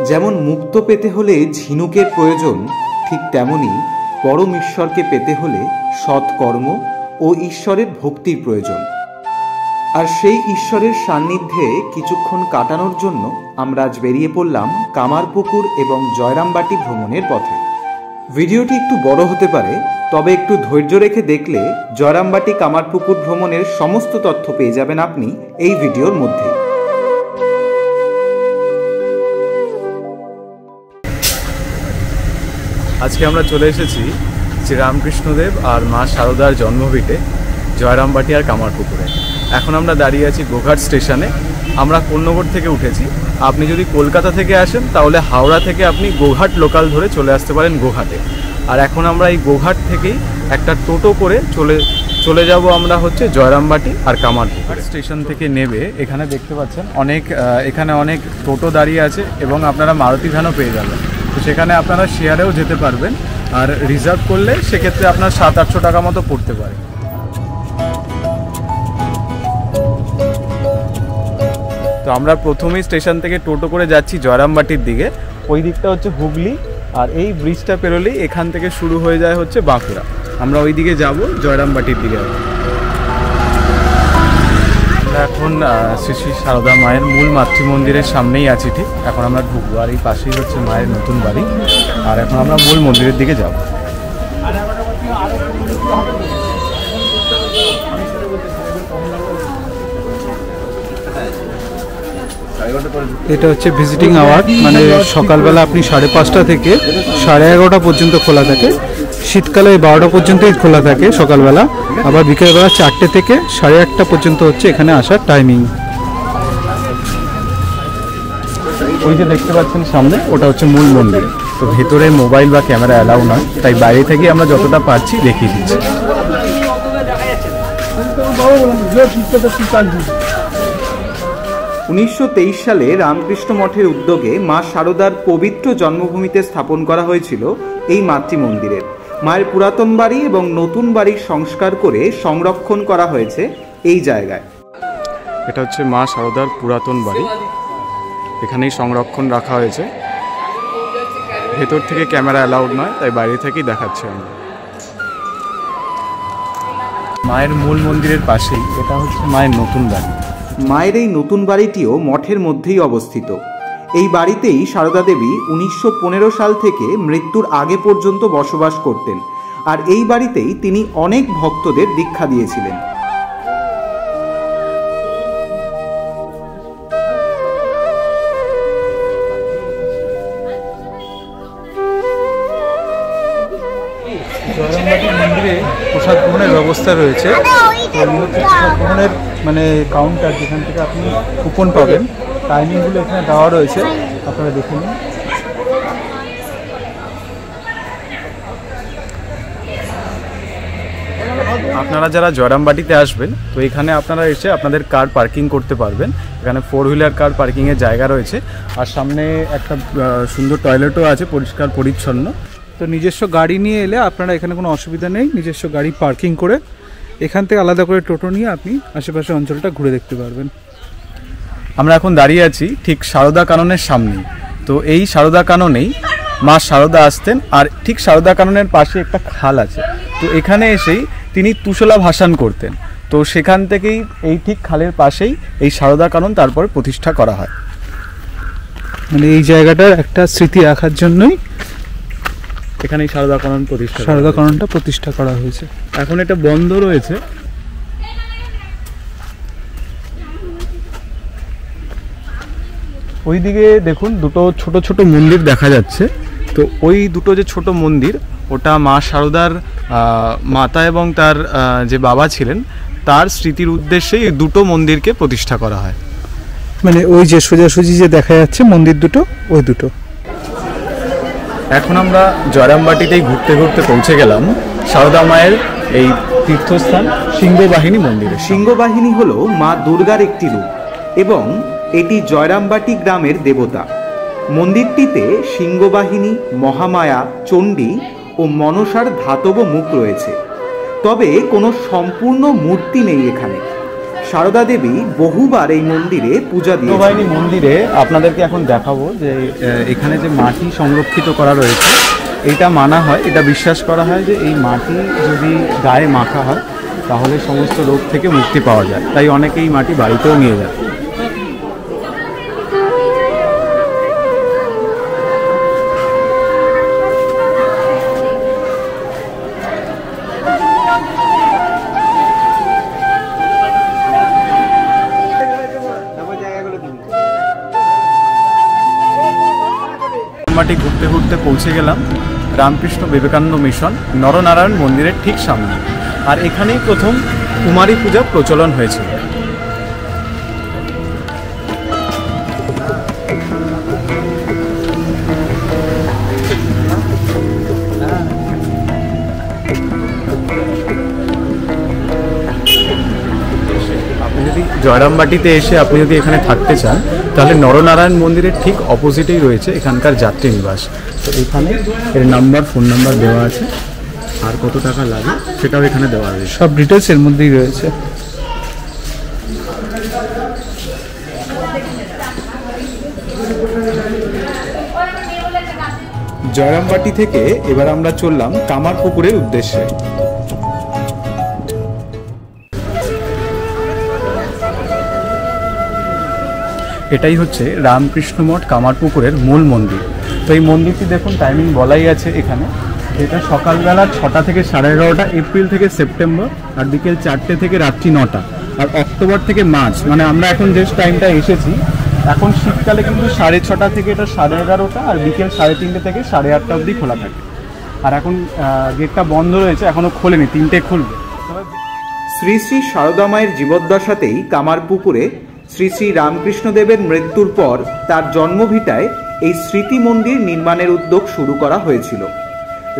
যেমন মুক্ত পেতে হলে ঝিনুকের প্রয়োজন, ঠিক তেমনি পরম ঈশ্বরকে পেতে হলে সৎকর্ম ও ঈশ্বরের ভক্তির প্রয়োজন। আর সেই ঈশ্বরের সান্নিধ্যে কিছুক্ষণ কাটানোর জন্য আমরা আজ বেরিয়ে পড়লাম কামারপুকুর এবং জয়রামবাটি ভ্রমণের পথে। ভিডিওটি একটু বড় হতে পারে, তবে একটু ধৈর্য রেখে দেখলে জয়রামবাটি কামারপুকুর ভ্রমণের সমস্ত তথ্য পেয়ে যাবেন আপনি এই ভিডিওর মধ্যেই। আজকে আমরা চলে এসেছি শ্রীরামকৃষ্ণদেব আর মা শারদার জন্মভিটে জয়রামবাটি আর কামারপুকুরে। এখন আমরা দাঁড়িয়ে আছি গোঘাট স্টেশনে। আমরা কোন্নগর থেকে উঠেছি। আপনি যদি কলকাতা থেকে আসেন তাহলে হাওড়া থেকে আপনি গোঘাট লোকাল ধরে চলে আসতে পারেন গোঘাটে। আর এখন আমরা এই গোঘাট থেকেই একটা টোটো করে চলে যাব আমরা হচ্ছে জয়রামবাটি আর কামারপুকুর স্টেশন থেকে নেবে। এখানে দেখতে পাচ্ছেন এখানে অনেক টোটো দাঁড়িয়ে আছে এবং আপনারা মারুতি ভ্যানও পেয়ে যাবেন। তো সেখানে আপনারা শেয়ারেও যেতে পারবেন, আর রিজার্ভ করলে সেক্ষেত্রে আপনার 700-800 টাকা মতো পড়তে পারে। তো আমরা প্রথমেই স্টেশন থেকে টোটো করে যাচ্ছি জয়রামবাটির দিকে। ওই দিকটা হচ্ছে হুগলি, আর এই ব্রিজটা পেরোলেই এখান থেকে শুরু হয়ে যায় হচ্ছে বাঁকুড়া। আমরা ওই দিকে যাব জয়রামবাটির দিকে। আমরা এখন শ্রী শ্রী সারদা মায়ের মূল মাতৃমন্দিরের সামনেই আছি। ঠিক এখন আমরা ঢুকবো, আর এই পাশেই হচ্ছে মায়ের নতুন বাড়ি। আর এখন আমরা মূল মন্দিরের দিকে যাব। এটা হচ্ছে ভিজিটিং আওয়ার, মানে সকালবেলা আপনি 5:30 থেকে 11:30 পর্যন্ত খোলা থাকে। শীতকালে 12টা পর্যন্তই খোলা থাকে সকালবেলা। আবার বিকেলবেলা 4টে থেকে 8:30 পর্যন্ত হচ্ছে এখানে আসার টাইমিং। ওই যে দেখতে পাচ্ছেন সামনে, ওটা হচ্ছে মূল মন্দির। তো ভেতরে মোবাইল বা ক্যামেরা অ্যালাউ নয়, তাই বাইরে থেকে আমরা যতটা পারছি দেখিয়ে দিচ্ছি। 1923 সালে রামকৃষ্ণ মঠের উদ্যোগে মা শারদার পবিত্র জন্মভূমিতে স্থাপন করা হয়েছিল এই মাতৃমন্দিরের। মায়ের পুরাতন বাড়ি এবং নতুন বাড়ির সংস্কার করে সংরক্ষণ করা হয়েছে এই জায়গায়। এটা হচ্ছে মা শারদার পুরাতন বাড়ি, এখানেই সংরক্ষণ রাখা হয়েছে। ভেতর থেকে ক্যামেরা অ্যালাউড নয়, তাই বাইরে থেকেই দেখাচ্ছি আমরা। মায়ের মূল মন্দিরের পাশেই এটা হচ্ছে মায়ের নতুন বাড়ি। মায়ের এই নতুন বাড়িটিও মঠের মধ্যেই অবস্থিত। এই বাড়িতেই সারদা দেবী 1915 সাল থেকে মৃত্যুর আগে পর্যন্ত বসবাস করতেন, আর এই বাড়িতেই তিনি অনেক ভক্তদের দীক্ষা দিয়েছিলেন। জয়রামবাটি মন্দিরে প্রসাদ গ্রহণের ব্যবস্থা রয়েছে। প্রসাদ গ্রহণের মানে কাউন্টার, যেখান থেকে আপনি কুপন পাবেন, টাইমিংগুলো এখানে দেওয়া রয়েছে, আপনারা দেখে নিন। আপনারা যারা জয়রামবাটিতে আসবেন, তো এখানে আপনারা এসে আপনাদের কার পার্কিং করতে পারবেন। এখানে 4 হুইলার কার পার্কিংয়ের জায়গা রয়েছে, আর সামনে একটা সুন্দর টয়লেটও আছে, পরিষ্কার পরিচ্ছন্ন। তো নিজস্ব গাড়ি নিয়ে এলে আপনারা এখানে কোনো অসুবিধা নেই। নিজস্ব গাড়ি পার্কিং করে এখান থেকে আলাদা করে টোটো নিয়ে আপনি আশেপাশের অঞ্চলটা ঘুরে দেখতে পারবেন। আমরা এখন দাঁড়িয়ে আছি ঠিক সারদা কাননের সামনেই। তো এই সারদা কাননেই মা শারদা আসতেন, আর ঠিক সারদা কাননের পাশে একটা খাল আছে। তো এখানে এসেই তিনি তুষলা ভাসান করতেন। তো সেখান থেকেই এই ঠিক খালের পাশেই এই সারদা কানন তারপর প্রতিষ্ঠা করা হয়। মানে এই জায়গাটার একটা স্মৃতি রাখার জন্যই এখানে সারদা কাননটা প্রতিষ্ঠা করা হয়েছে। এখন এটা বন্ধ রয়েছে। ওইদিকে দেখুন দুটো ছোট ছোট মন্দির দেখা যাচ্ছে। তো ওই দুটো যে ছোট মন্দির, ওটা মা শারদার মাতা এবং তার যে বাবা ছিলেন তার স্মৃতির উদ্দেশ্যেই এই দুটো মন্দিরকে প্রতিষ্ঠা করা হয়। মানে ওই যে সোজাসুজি যে দেখা যাচ্ছে মন্দির দুটো, ওই দুটো। এখন আমরা জয়রামবাটিতেই ঘুরতে ঘুরতে পৌঁছে গেলাম শারদা মায়ের এই তীর্থস্থান সিংহবাহিনী মন্দিরে। সিংহবাহিনী হল মা দুর্গার একটি রূপ এবং এটি জয়রামবাটি গ্রামের দেবতা। মন্দিরটিতে সিংহবাহিনী, মহামায়া, চণ্ডী ও মনসার ধাতব মুখ রয়েছে, তবে কোনো সম্পূর্ণ মূর্তি নেই এখানে। সারদা দেবী বহুবার এই মন্দিরে পূজা দিয়েছেন। মন্দিরে আপনাদেরকে এখন দেখাবো যে এখানে যে মাটি সংরক্ষিত করা রয়েছে, এটা মানা হয়, এটা বিশ্বাস করা হয় যে এই মাটি যদি গায়ে মাখা হয় তাহলে সমস্ত রোগ থেকে মুক্তি পাওয়া যায়, তাই অনেকে এই মাটি বাড়িতেও নিয়ে যায়। মাটি ঘুরতে ঘুরতে পৌঁছে গেলাম রামকৃষ্ণ বিবেকানন্দ মিশন নরনারায়ণ মন্দিরের ঠিক সামনে, আর এখানেই প্রথম কুমারী পূজা প্রচলন হয়েছিল। আপনি যদি জয়রামবাটিতে এসে আপনি যদি এখানে থাকতে চান তাহলে নরনারায়ণ মন্দিরের ঠিক অপোজিটেই রয়েছে এখানকার যাত্রী নিবাস। তো এখানে এর নাম্বার, ফোন নাম্বার দেওয়া আছে, আর কত টাকা লাগে সেটাও এখানে দেওয়া আছে, সব ডিটেলস এর মধ্যেই রয়েছে। জয়রামবাটি থেকে এবার আমরা চললাম কামারপুকুরের উদ্দেশ্যে। এটাই হচ্ছে রামকৃষ্ণ মঠ কামারপুকুরের মূল মন্দির। তো এই মন্দিরটি দেখুন টাইমিং বলাই আছে এখানে, এটা সকালবেলা 6টা থেকে 11:30, এপ্রিল থেকে সেপ্টেম্বর, আর বিকেল 4টে থেকে রাত্রি 9টা, আর অক্টোবর থেকে মার্চ, মানে আমরা এখন যে টাইমটা এসেছি এখন শীতকালে কিন্তু 6:30 থেকে এটা 11:30, আর বিকেল 3:30 থেকে 8:30 অবধি খোলা থাকে। আর এখন গেটটা বন্ধ রয়েছে, এখনও খোলেনি, 3টে খুলবে। শ্রী শ্রী সারদা মায়ের জীবদ্দশাতেই কামারপুকুরে শ্রী শ্রী রামকৃষ্ণদেবের মৃত্যুর পর তার জন্মভিটায় এই স্মৃতি মন্দির নির্মাণের উদ্যোগ শুরু করা হয়েছিল।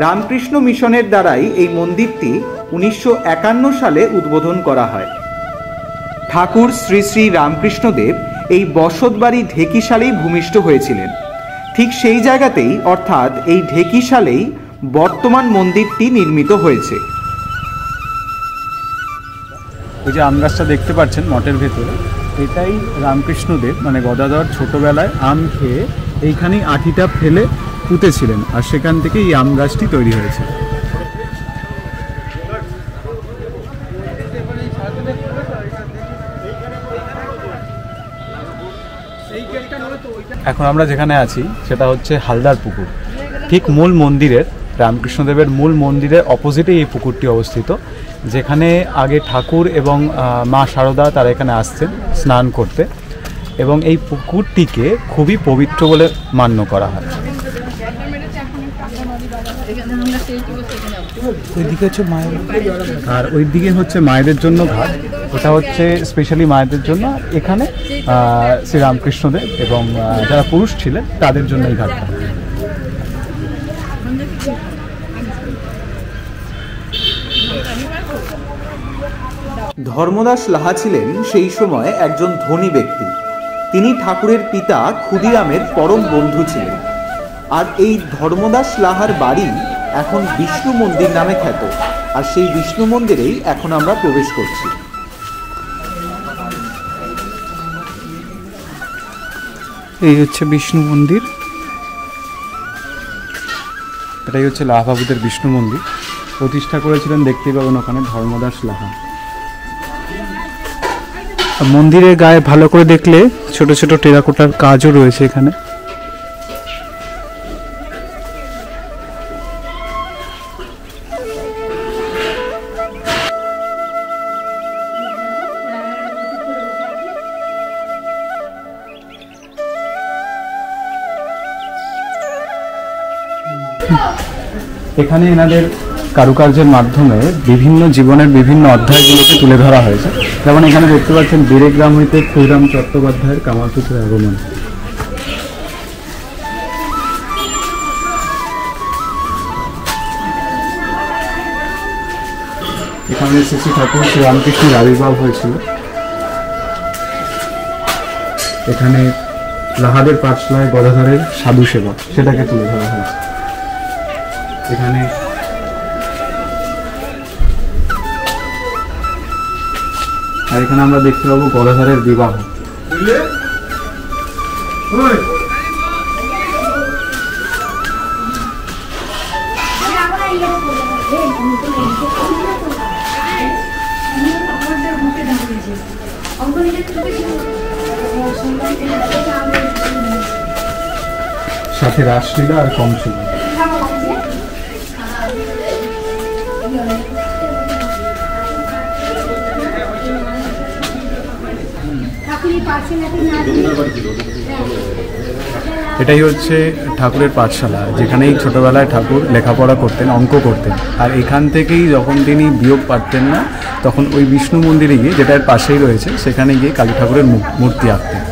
রামকৃষ্ণ মিশনের দ্বারাই এই মন্দিরটি 1951 সালে উদ্বোধন করা হয়। ঠাকুর শ্রী শ্রী রামকৃষ্ণদেব এই বসতবাড়ি ঢেকিশালেই ভূমিষ্ঠ হয়েছিলেন। ঠিক সেই জায়গাতেই, অর্থাৎ এই ঢেকিশালেই বর্তমান মন্দিরটি নির্মিত হয়েছে। ওই যে আম গাছটা দেখতে পাচ্ছেন মঠের ভেতরে, এটাই রামকৃষ্ণদেব মানে গদাধর ছোটবেলায় আম খেয়ে এইখানেই আঠিটা ফেলে পুঁতেছিলেন, আর সেখান থেকে এই আম গাছটি তৈরি হয়েছে। এখন আমরা যেখানে আছি সেটা হচ্ছে হালদার পুকুর। ঠিক মূল মন্দিরের, রামকৃষ্ণদেবের মূল মন্দিরের অপোজিটে এই পুকুরটি অবস্থিত, যেখানে আগে ঠাকুর এবং মা সারদা তারা এখানে আসতেন স্নান করতে, এবং এই পুকুরটিকে খুবই পবিত্র বলে মান্য করা হয়। আর ওই দিকে হচ্ছে মায়েদের জন্য ঘাট, ওটা হচ্ছে স্পেশালি মায়েদের জন্য। এখানে শ্রী রামকৃষ্ণদেব এবং যারা পুরুষ ছিলেন তাদের জন্য এই ঘাটটা। ধর্মদাস লাহা ছিলেন সেই সময় একজন ধনী ব্যক্তি। তিনি ঠাকুরের পিতা ক্ষুদিরামের পরম বন্ধু ছিলেন। আর এই ধর্মদাস লাহার বাড়ি এখন বিষ্ণু মন্দির নামে খ্যাত, আর সেই বিষ্ণু মন্দিরেই এখন আমরা প্রবেশ করছি। এই হচ্ছে বিষ্ণু মন্দির, এটাই হচ্ছে লাহাবাবুদের বিষ্ণু মন্দির। প্রতিষ্ঠা করেছিলেন দেখতেই পাবেন ওখানে ধর্মদাস লাহা। মন্দিরের গায়ে ভালো করে দেখলে ছোট ছোট টেরাকোটার কাজও রয়েছে এখানে। এখানে এনাদের কারুকার্যের মাধ্যমে বিভিন্ন জীবনের বিভিন্ন অধ্যায়গুলোকে তুলে ধরা হয়েছে। যেমন এখানে দেখতে পাচ্ছেন বীরেগ্রাম হইতে ক্ষুদিরাম চট্টোপাধ্যায়ের কামারপুকুরে আগমন। এখানে শ্রী ঠাকুর শ্রী রামকৃষ্ণের আবির্ভাব হয়েছিল। এখানে লাহাদের পাঠশালায় গদাধরের সাধু সেবা সেটাকে তুলে ধরা হয়েছে। এখানে আর এখানে আমরা দেখতে পাবো গদাধরের বিবাহ। সাথে রাসলীলা আর কংসলীলা। এটাই হচ্ছে ঠাকুরের পাঠশালা, যেখানেই ছোটবেলায় ঠাকুর লেখাপড়া করতেন, অঙ্ক করতেন। আর এখান থেকেই যখন তিনি বিয়োগ পারতেন না, তখন ওই বিষ্ণু মন্দিরে গিয়ে, যেটা এর পাশেই রয়েছে, সেখানে গিয়ে কালী ঠাকুরের মূর্তি আঁকতেন।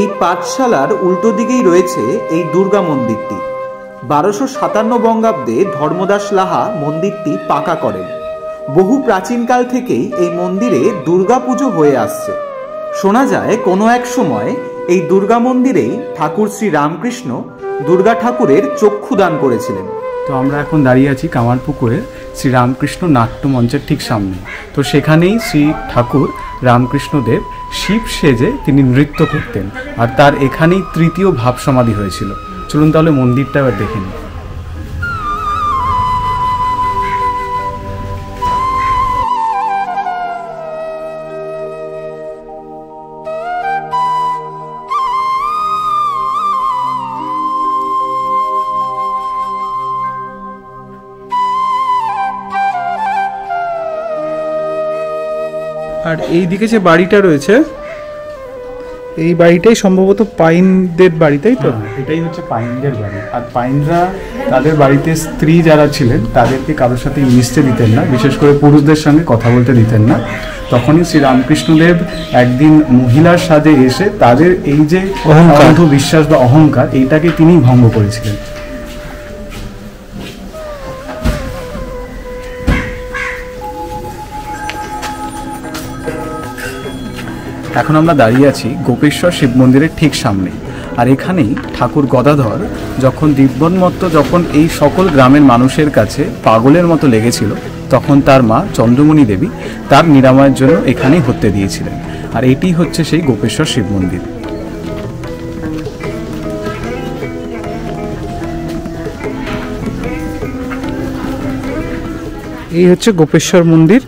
এই পাঠশালার উল্টো দিকেই রয়েছে এই দুর্গা মন্দিরটি। 1257 বঙ্গাব্দে ধর্মদাস লাহা মন্দিরটি পাকা করেন। বহু প্রাচীনকাল থেকেই এই মন্দিরে দুর্গা পুজো হয়ে আসছে। শোনা যায় কোনো এক সময় এই দুর্গা মন্দিরেই ঠাকুর শ্রী রামকৃষ্ণ দুর্গা ঠাকুরের চক্ষুদান করেছিলেন। তো আমরা এখন দাঁড়িয়ে আছি কামারপুকুরের শ্রী রামকৃষ্ণ নাট্যমঞ্চের ঠিক সামনে। তো সেখানেই শ্রী ঠাকুর রামকৃষ্ণদেব শিব সেজে তিনি নৃত্য করতেন, আর তার এখানেই তৃতীয় ভাব সমাধি হয়েছিল। চলুন তাহলে মন্দিরটা এবার দেখে নিই। আর এই দিকে যে বাড়িটা রয়েছে, এই বাড়িটাই সম্ভবত পাইনদের বাড়ি, তাই তো? এটাই হচ্ছে পাইনদের বাড়ি। আর পাইনরা তাদের বাড়িতে স্ত্রী যারা ছিলেন তাদেরকে কারোর সাথে মিশতে দিতেন না, বিশেষ করে পুরুষদের সঙ্গে কথা বলতে দিতেন না। তখনই শ্রী রামকৃষ্ণদেব একদিন মহিলার সাজে এসে তাদের এই যে অন্ধ বিশ্বাস বা অহংকার, এইটাকে তিনি ভঙ্গ করেছিলেন। এখন আমরা দাঁড়িয়ে আছি গোপেশ্বর শিব মন্দিরের ঠিক সামনে। আর এখানেই ঠাকুর গদাধর যখন দিব্যন্মত্ত, যখন এই সকল গ্রামের মানুষের কাছে পাগলের মতো লেগেছিল, তখন তার মা চন্দ্রমণি দেবী তার নিরাময়ের জন্য এখানেই হত্যা দিয়েছিলেন। আর এটি হচ্ছে সেই গোপেশ্বর শিব মন্দির। এই হচ্ছে গোপেশ্বর মন্দির।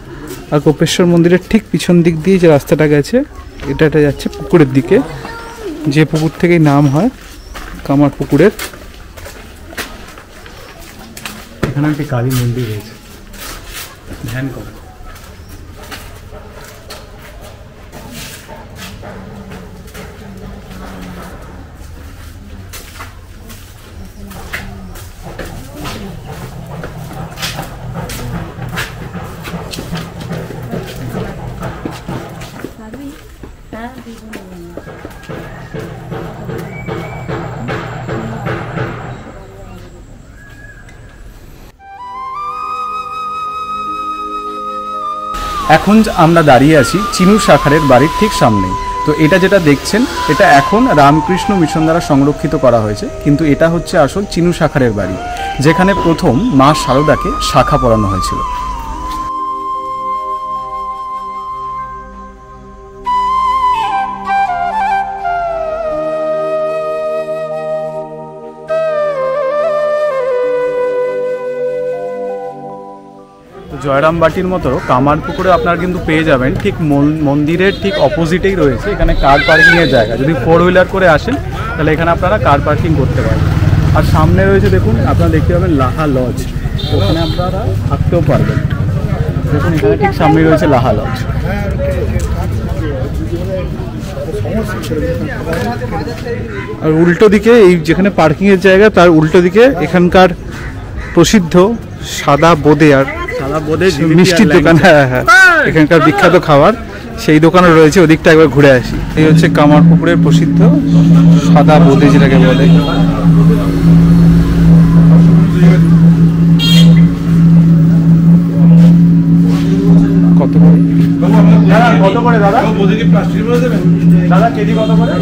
আর গোপেশ্বর মন্দিরের ঠিক পিছন দিক দিয়ে যে রাস্তাটা গেছে, এটা যাচ্ছে পুকুরের দিকে, যে পুকুর থেকেই নাম হয় কামার পুকুরের। এখানে একটি কালী মন্দির রয়েছে, ধ্যান করো। এখন আমরা দাঁড়িয়ে আছি চিনু শাখারের বাড়ির ঠিক সামনে। তো এটা যেটা দেখছেন, এটা এখন রামকৃষ্ণ মিশন দ্বারা সংরক্ষিত করা হয়েছে, কিন্তু এটা হচ্ছে আসল চিনু শাখারের বাড়ি, যেখানে প্রথম মা শারদাকে শাখা পড়ানো হয়েছিল। জয়রাম বাটির মতো কামারপুকুরে আপনারা কিন্তু পেয়ে যাবেন, ঠিক মন্দিরের ঠিক অপোজিটেই রয়েছে এখানে কার পার্কিংয়ের জায়গা। যদি 4 হুইলার করে আসেন তাহলে এখানে আপনারা কার পার্কিং করতে পারেন। আর সামনে রয়েছে দেখুন, আপনারা দেখতে পাবেন লাহা লজ, ওখানে আপনারা থাকতেও পারবেন। দেখুন এখানে ঠিক সামনে রয়েছে লাহা লজ। আর উল্টো দিকে এই যেখানে পার্কিংয়ের জায়গা, তার উল্টো দিকে এখানকার প্রসিদ্ধ সাদা বোঁদে আর মিষ্টির দোকান, হ্যাঁ হ্যাঁ, এখানকার বিখ্যাত খাবার, সেই দোকানও রয়েছে। ওদিকটা একবার ঘুরে আসি। এই হচ্ছে কামারপুকুরের প্রসিদ্ধ সাদা বোঁদে, যেটাকে বলে। কত দাদা কত করে দাদা? দাদা কেজি কত করে?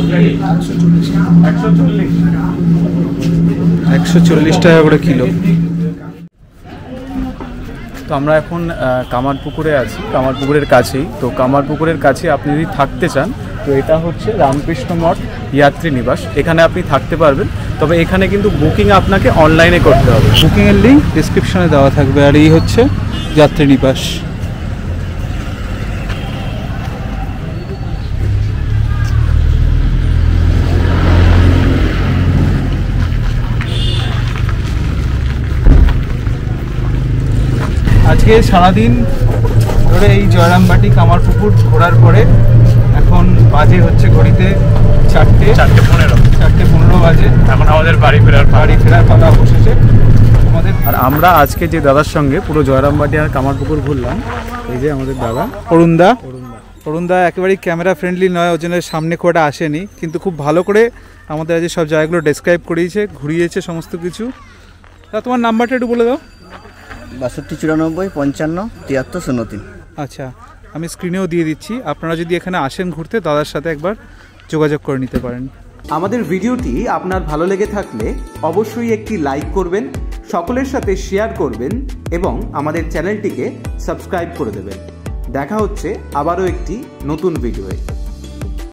140 টাকা করে কিলো। তো আমরা এখন কামারপুকুরে আছি, কামারপুকুরের কাছেই। তো কামারপুকুরের কাছে আপনি যদি থাকতে চান তো এটা হচ্ছে রামকৃষ্ণ মঠ যাত্রী নিবাস, এখানে আপনি থাকতে পারবেন। তবে এখানে কিন্তু বুকিং আপনাকে অনলাইনে করতে হবে। বুকিংয়ের লিঙ্ক ডিসক্রিপশনে দেওয়া থাকবে। আর এই হচ্ছে যাত্রী নিবাস। আজকে সারাদিন ধরে এই জয়রামবাটি কামারপুকুর ঘোরার পরে এখন বাজে হচ্ছে ঘড়িতে 4:15 বাজে। এখন আমাদের বাড়ি ফেরার পালা অবশেষে আমাদের। আর আমরা আজকে যে দাদার সঙ্গে পুরো জয়রামবাটি আর কামারপুকুর ঘুরলাম, এই যে আমাদের দাদা অরুণদা একেবারেই ক্যামেরা ফ্রেন্ডলি নয়, ওই জন্য সামনে খুব একটা আসেনি, কিন্তু খুব ভালো করে আমাদের আজ সব জায়গাগুলো ডেসক্রাইব করিয়েছে, ঘুরিয়েছে সমস্ত কিছু। তা তোমার নাম্বারটা একটু বলে দাও। 62 94 55 73 03। আচ্ছা, আমি স্ক্রিনেও দিয়ে দিচ্ছি। আপনারা যদি এখানে আসেন ঘুরতে, দাদার সাথে একবার যোগাযোগ করে নিতে পারেন। আমাদের ভিডিওটি আপনার ভালো লেগে থাকলে অবশ্যই একটি লাইক করবেন, সকলের সাথে শেয়ার করবেন এবং আমাদের চ্যানেলটিকে সাবস্ক্রাইব করে দেবেন। দেখা হচ্ছে আবারও একটি নতুন ভিডিওয়ে।